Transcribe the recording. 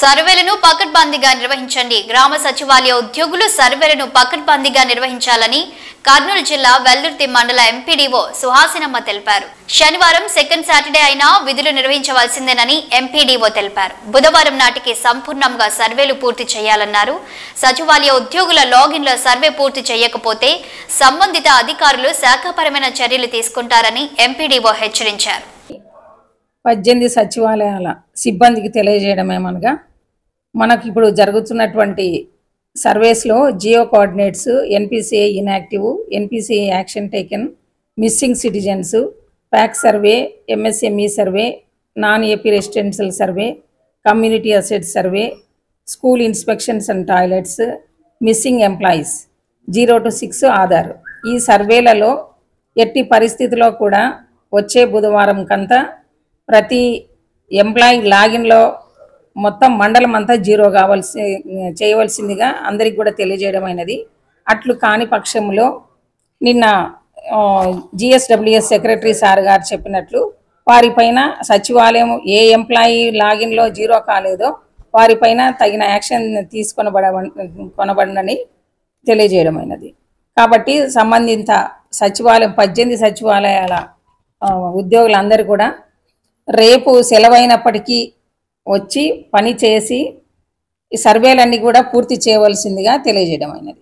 సర్వేలను పకడ్బందీగా నిర్వహించండి. గ్రామ సచివాలయ ఉద్యోగులు సర్వేలను పకడ్బందీగా నిర్వహించాలని కర్నూలు జిల్లా వెల్దుర్తి మండల ఎంపీడీఓ సుహాసినమ్మ తెలిపారు. శనివారం సెకండ్ సాటర్డే అయినా విధులు నిర్వహించవలసిందేనని ఎంపీడీఓ తెలిపారు. బుధవారం నాటికి సంపూర్ణంగా సర్వేలు పూర్తి చేయాలన్నారు. సచివాలయ ఉద్యోగుల లాగిన్ల సర్వే పూర్తి చేయకపోతే సంబంధిత అధికారులు శాఖాపరమైన చర్యలు తీసుకుంటారని ఎంపీడీఓ హెచ్చరించారు. 18 సచివాలయాల సిబ్బందికి తెలియజేయడమేమనగా మనకి ఇప్పుడు జరుగుతున్నటువంటి సర్వేస్లో geo coordinates, NPCI inactive, NPCI action taken, missing citizens, pack survey, MSME survey, non AP residential survey, community asset survey, school inspections and toilets, missing employees 0 to 6 Aadhaar. ఈ సర్వేలలో ఎట్టి పరిస్థితిలో కూడా వచ్చే బుధవారం కంతా ప్రతి ఎంప్లాయీ లాగిన్లో మొత్తం మండలం అంతా 0 చేయవలసిందిగా అందరికి కూడా తెలియజేయడమైనది. అట్లు కాని పక్షంలో నిన్న జిఎస్డబ్ల్యూఎస్ సెక్రటరీ సార్ గారు చెప్పినట్లు వారిపైన సచివాలయం ఏ ఎంప్లాయీ లాగిన్లో 0 కాలేదో వారిపైన తగిన యాక్షన్ తీసుకొనబడనని తెలియజేయడమైనది. కాబట్టి సంబంధిత సచివాలయం 18 సచివాలయాల ఉద్యోగులందరూ కూడా రేపు సెలవైనప్పటికీ వచ్చి పని చేసి ఈ సర్వేలన్నీ కూడా పూర్తి చేయవలసిందిగా తెలియజేయడమైనది.